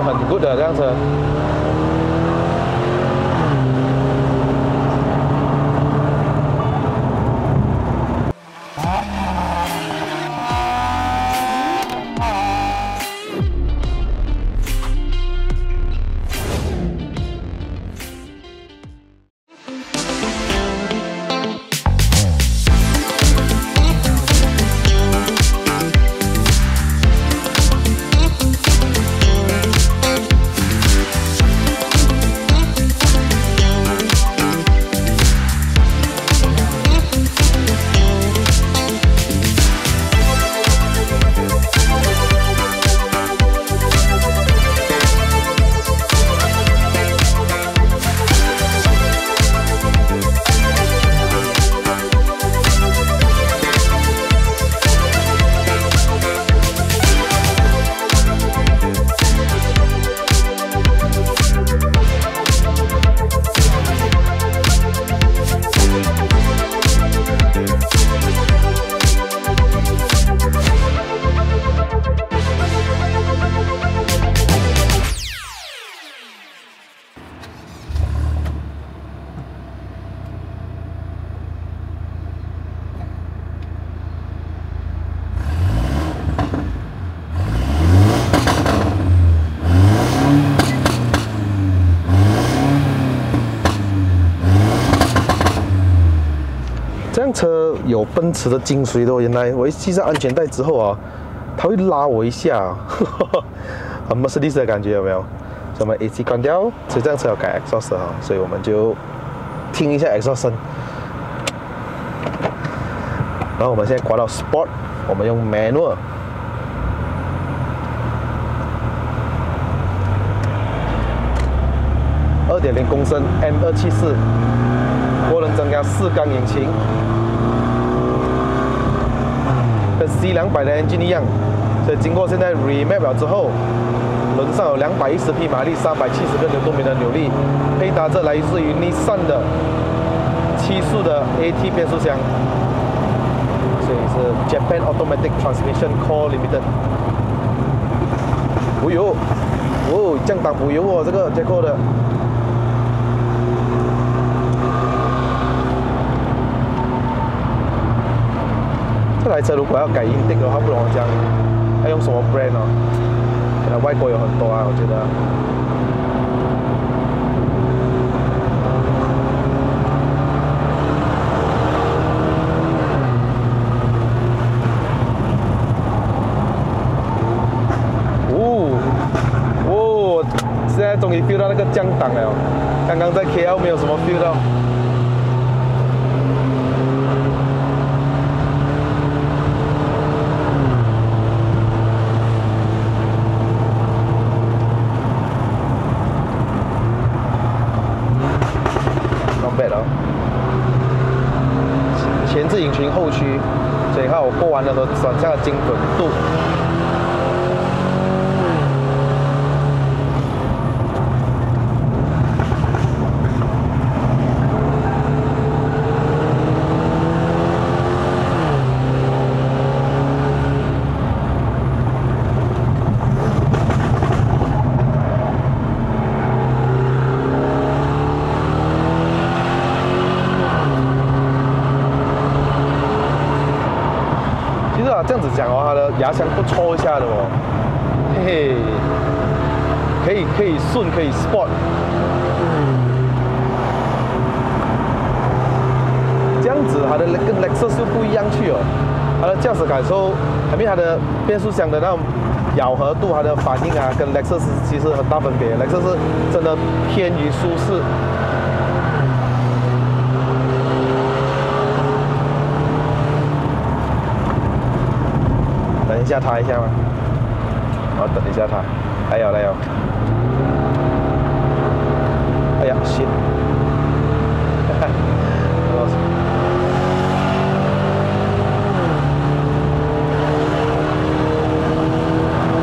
算很 good 的這輛車。这辆車有奔馳的精髓的，原來我一系上安全帶之後啊，它會拉我一下，很 Mercedes 的感覺有沒有？所以我們 AC 關掉，所以這輛車要改 exhaust 哈，所以我們就聽一下 exhaust 聲。然後我們現在掛到 Sport， 我們用 Manual。2.0公升 M274， 涡轮增压4缸引擎，跟 C200的 engine 一樣，所以經過現在 remap 了之後，輪上有210匹馬力，370個牛頓米的扭力，配搭着來自於 Nissan 的7速的 AT 變速箱，所以是 Japan Automatic Transmission Co Limited。哦呦，哦，降檔補油哦，這個 Jacko 的。這台車如果要改 intake 的話，不懂講要用什麼 brand 哦？可能外國有很多啊，我覺得。哦，現在終於 feel 到那個降檔了，剛剛在 KL 沒有什麼 feel 到。前置引擎後驅，所以看我過彎的時候轉向的精準度。這樣子講哦，它的牙槍不抽一下的哦，嘿嘿，可以順，可以 sport。這樣子它的跟 Lexus 就不一樣去哦，它的駕駛感受，還有它的變速箱的那種咬合度，它的反應啊，跟 Lexus 其實很大分別。Lexus 真的偏於舒適。等一下它一下嗎？我等一下它，來有。哎呀 ，shit！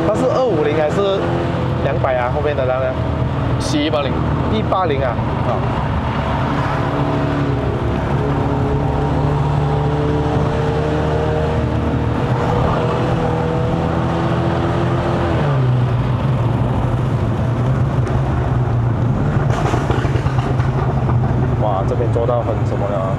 它是250還是200啊？後面的那個C180，180啊，好。到很什麼了啊。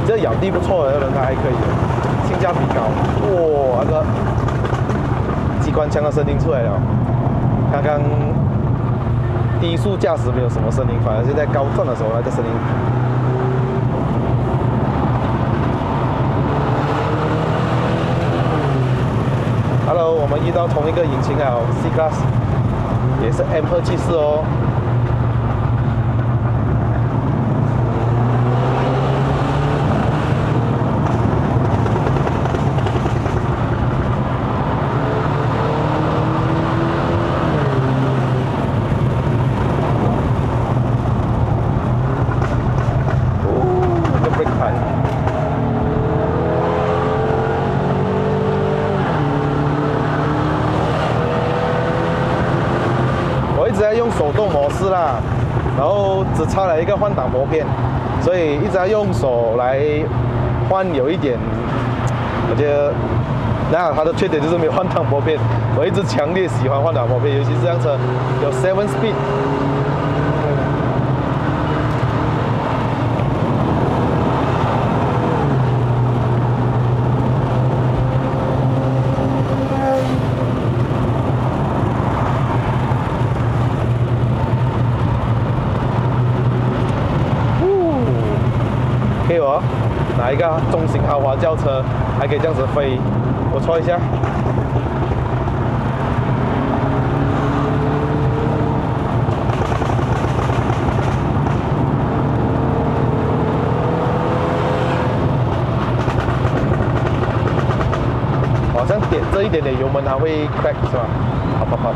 这咬地不錯的，輪胎還可以，性價比高。哇，那個機關槍的聲音出來了。剛剛低速駕駛沒有什麼聲音，反而是在高轉的時候那個聲音。Hello， 我們遇到同一個引擎啊 ，C Class， 也是 M274哦。一直在用手動模式啦，然後只插了一個換擋拨片，所以一直在用手來換，有一點，我覺得，那它的缺點就是沒有換擋撥片。我一直強烈喜歡換擋撥片，尤其是這輛車有 7 speed。拿一個中型豪華轎車，還可以這樣子飛，我搓一下。好像點這一點點油門，它會 crack 是吧？好不好？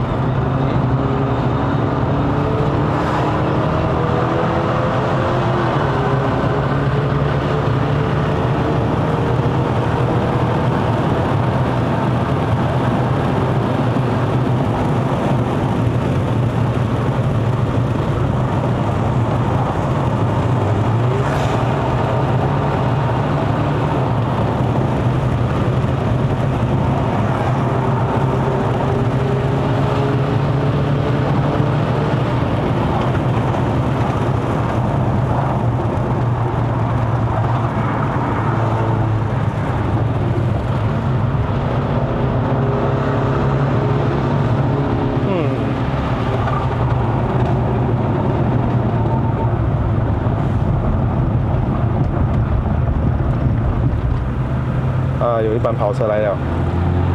有一班跑車來了，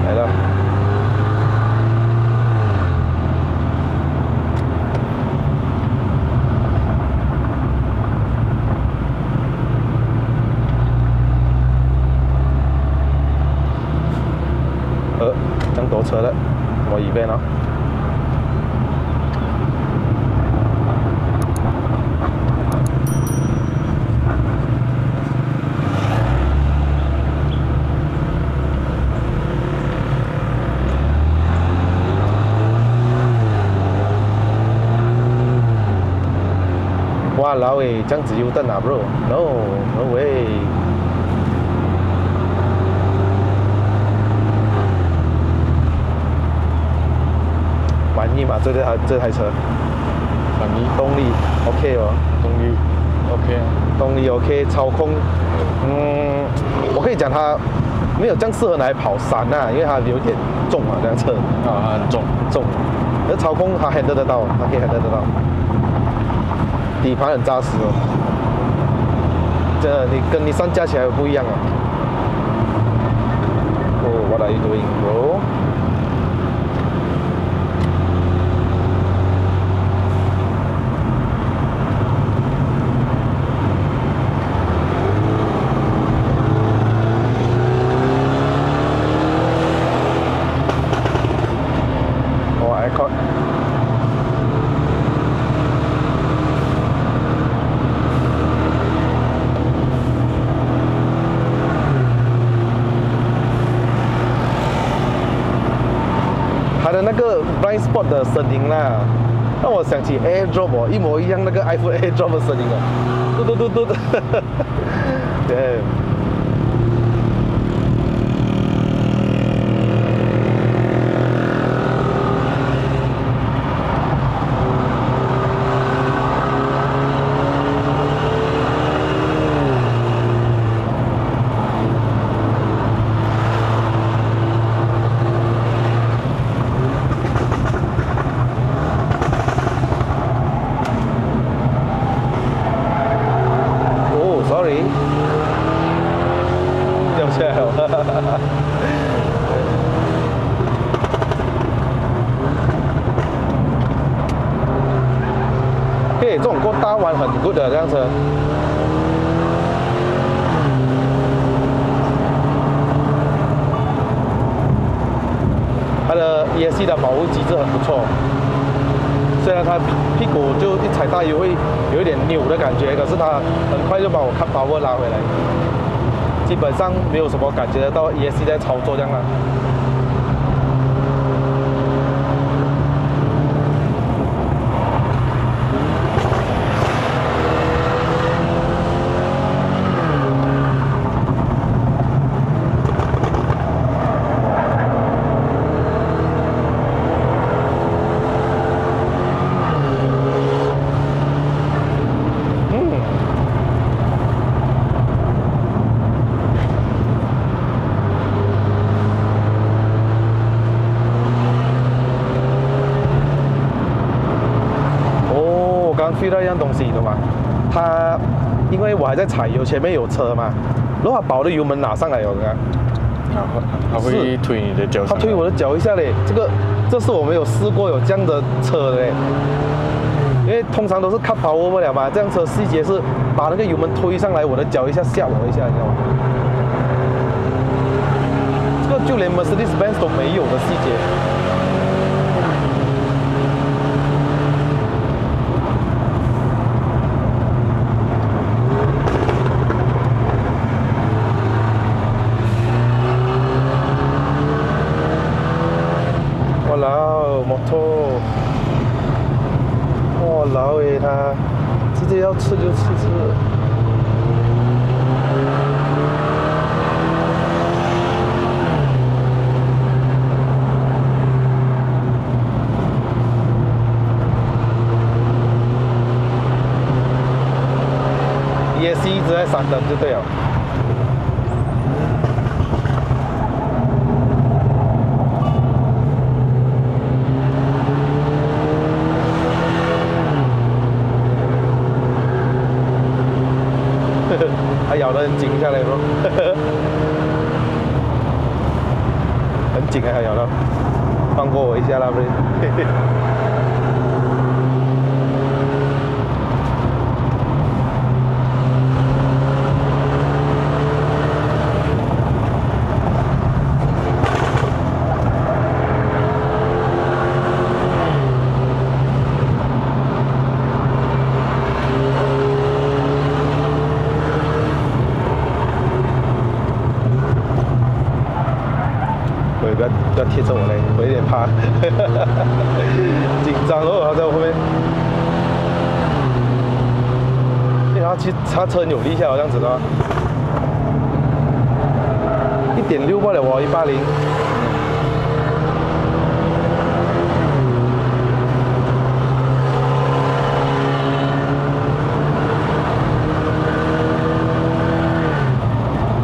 來了。這樣多車了，我一邊了。哇，老誒，這樣子油燈啊 ，bro？No way！ 滿意嗎？這台車？滿意。動力 OK 哦。動力 OK。動力 OK， 操控，我可以講它沒有這樣適合拿來跑山啊，因為它有點重啊，這輛車。啊，很重。那操控它 handle 得到，它可以 handle 得到。底盤很扎實哦，這你跟Nissan加起來不一樣啊。Oh, what are you doing, bro? blind spot 的聲音啦，讓我想起 AirDrop 哦，一模一樣那個 iPhone AirDrop 的聲音哦，嘟嘟嘟嘟，對。掉下来了，嘿，这種過大彎很 good 的，這輛車。它的 ESC 的保護機制很不錯，雖然它屁股就一踩大油會有一點扭的感覺，可是它很快就把我看power拉回來，基本上沒有什麼感覺得到 ESC 在操作這樣啊。遇到一樣東西，你懂嗎？它因為我還在踩油，前面有車嘛，然後它把我的油門拿上來了，你看，它會推你的腳，它推我的腳一下嘞。這是我沒有試過有這樣的車的嘞，因為通常都是 cut power 不了嘛，這輛車細節是把那個油門推上來，我的腳一下嚇我一下，你知道嗎？這個就連 Mercedes-Benz 都沒有的細節。摩托，哇老誒，他直接要吃就吃。ESC 一直在閃燈就對了。它咬得很緊下來咯，很緊啊，它咬到，放過我一下啦，不是。不要貼着我嘞，我有點怕，緊張哦，在我後面。然後其實他車扭了一下，這樣子的話，1.6罷了哦，180。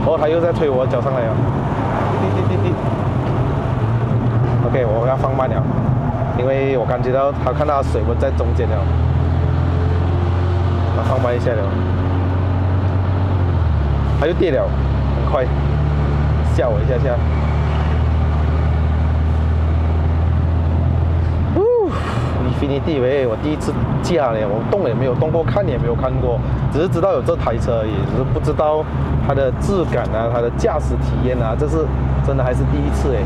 哦，他又在推我腳上來了，滴。OK， 我要放慢了，因為我感覺到他看到水溫在中間了，我放慢一下了，他又跌了，很快，嚇我一下下。Infiniti 喂，我第一次駕嘞，我動也沒有動過，看也沒有看過，只是知道有這台車而已，只是不知道它的質感啊，它的駕駛體驗啊，這是真的還是第一次哎。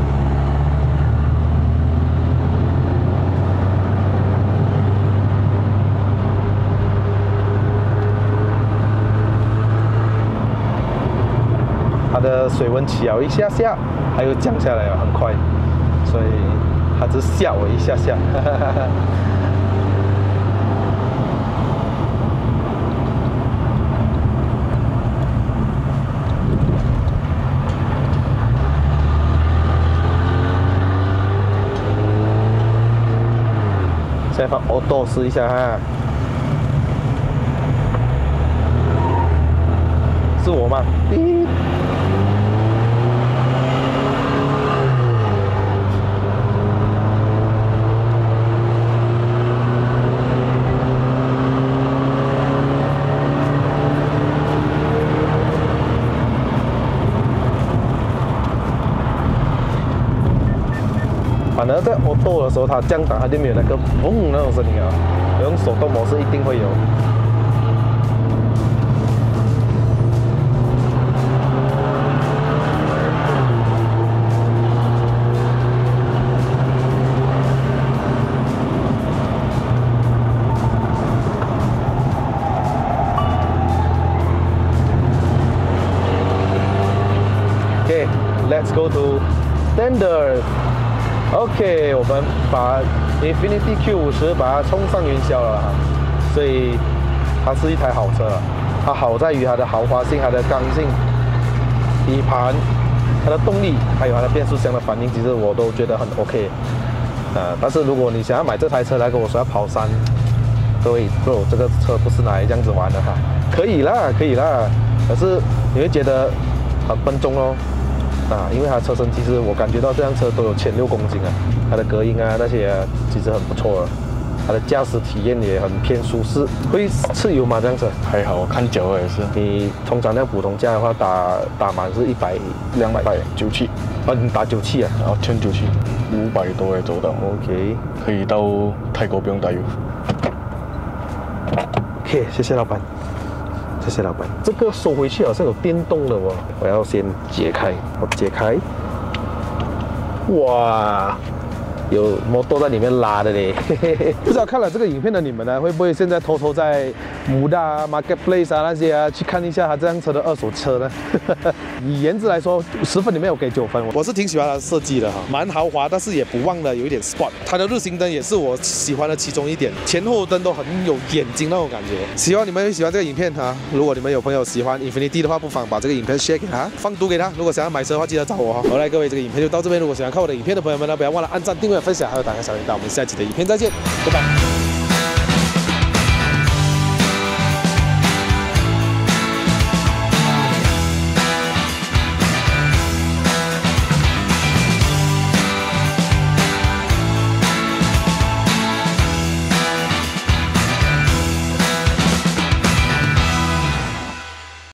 它的水溫起了一下下，還有降下來了，很快，所以他只是嚇我一下下。现在放 auto 試一下哈，是我嗎？反而在 auto 的时候，它降檔它就沒有那個砰那種聲音啊。用手動模式一定會有。Okay, let's go to standard。OK， 我們把 Infiniti Q50 把它衝上雲霄了哈，所以它是一台好車。它好在於它的豪華性、它的剛性、底盤、它的動力，還有它的變速箱的反應，其實我都覺得很 OK。但是如果你想要買這台車來跟我說要跑山，各位 bro， 這個車不是拿來這樣子玩的哈。可以啦，可以啦，可是你會覺得很笨重哦。因為它的車身其實我感覺到這輛車都有16公斤啊，它的隔音啊那些啊其實很不錯的，它的駕駛體驗也很偏舒適。會吃油嗎？這輛車還好，我看腳也是。你通常那普通價的話打滿是297，你打97啊？然後1097，500多也走到。OK， 可以到泰國不用打油。OK， 謝謝老闆。謝謝老闆，這個收回去好像有電動的哦，我要先解開，我解開，哇，有摩托在裡面拉的嘞，不知道看了這個影片的你們呢，會不會現在偷偷在MUDA Marketplace 啊那些啊去看一下它這輛車的二手車呢？以顏值來說，10分裡面我給9分，我是挺喜歡它的設計的哈，蠻豪華，但是也不忘了有一點 sport。它的日行燈也是我喜歡的其中一點，前後燈都很有眼睛那種感覺。希望你們會喜歡這個影片哈。如果你們有朋友喜歡 Infiniti 的話，不妨把這個影片 share 給他，放毒給他。如果想要買車的話，記得找我哈。好嘞，各位，這個影片就到這邊。如果喜歡看我的影片的朋友們呢，不要忘了按讚、訂閱、分享，還有打開小鈴鐺。我們下期的影片再見，拜拜。